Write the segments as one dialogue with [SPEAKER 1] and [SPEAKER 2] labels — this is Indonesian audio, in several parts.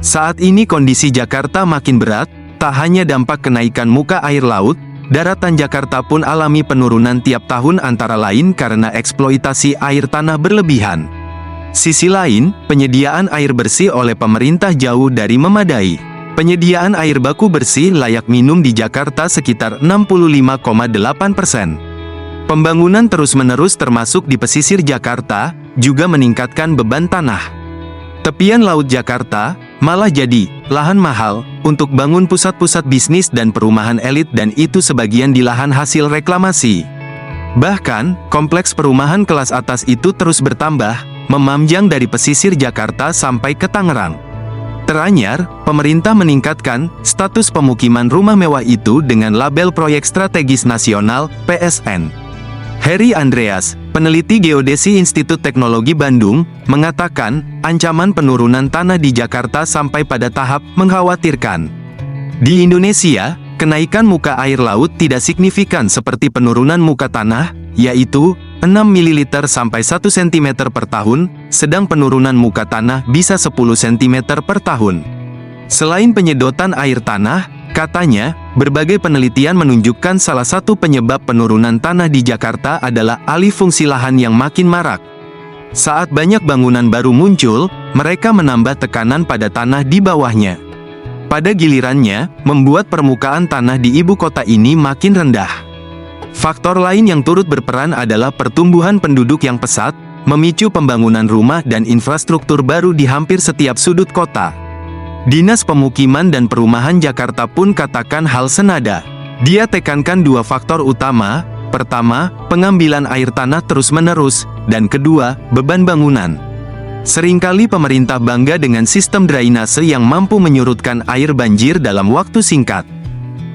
[SPEAKER 1] Saat ini kondisi Jakarta makin berat, tak hanya dampak kenaikan muka air laut, daratan Jakarta pun alami penurunan tiap tahun antara lain karena eksploitasi air tanah berlebihan. Sisi lain, penyediaan air bersih oleh pemerintah jauh dari memadai. Penyediaan air baku bersih layak minum di Jakarta sekitar 65,8%. Pembangunan terus-menerus termasuk di pesisir Jakarta, juga meningkatkan beban tanah. Tepian laut Jakarta, malah jadi lahan mahal untuk bangun pusat-pusat bisnis dan perumahan elit dan itu sebagian di lahan hasil reklamasi. Bahkan, kompleks perumahan kelas atas itu terus bertambah, memanjang dari pesisir Jakarta sampai ke Tangerang. Teranyar, pemerintah meningkatkan status pemukiman rumah mewah itu dengan label Proyek Strategis Nasional, PSN. Heri Andreas, peneliti geodesi Institut Teknologi Bandung, mengatakan, ancaman penurunan tanah di Jakarta sampai pada tahap mengkhawatirkan. Di Indonesia, kenaikan muka air laut tidak signifikan seperti penurunan muka tanah, yaitu 6 ml sampai 1 cm per tahun, sedang penurunan muka tanah bisa 10 cm per tahun. Selain penyedotan air tanah, katanya, berbagai penelitian menunjukkan salah satu penyebab penurunan tanah di Jakarta adalah alih fungsi lahan yang makin marak. Saat banyak bangunan baru muncul, mereka menambah tekanan pada tanah di bawahnya. Pada gilirannya, membuat permukaan tanah di ibu kota ini makin rendah. Faktor lain yang turut berperan adalah pertumbuhan penduduk yang pesat, memicu pembangunan rumah dan infrastruktur baru di hampir setiap sudut kota. Dinas Pemukiman dan Perumahan Jakarta pun katakan hal senada. Dia tekankan dua faktor utama, pertama, pengambilan air tanah terus-menerus, dan kedua, beban bangunan. Seringkali pemerintah bangga dengan sistem drainase yang mampu menyurutkan air banjir dalam waktu singkat.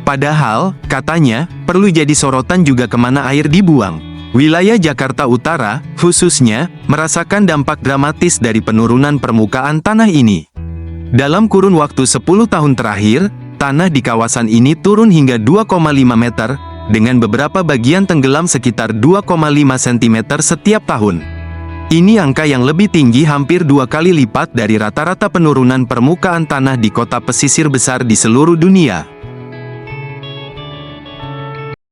[SPEAKER 1] Padahal, katanya, perlu jadi sorotan juga kemana air dibuang. Wilayah Jakarta Utara, khususnya, merasakan dampak dramatis dari penurunan permukaan tanah ini. Dalam kurun waktu 10 tahun terakhir, tanah di kawasan ini turun hingga 2,5 meter, dengan beberapa bagian tenggelam sekitar 2,5 cm setiap tahun. Ini angka yang lebih tinggi hampir 2 kali lipat dari rata-rata penurunan permukaan tanah di kota pesisir besar di seluruh dunia.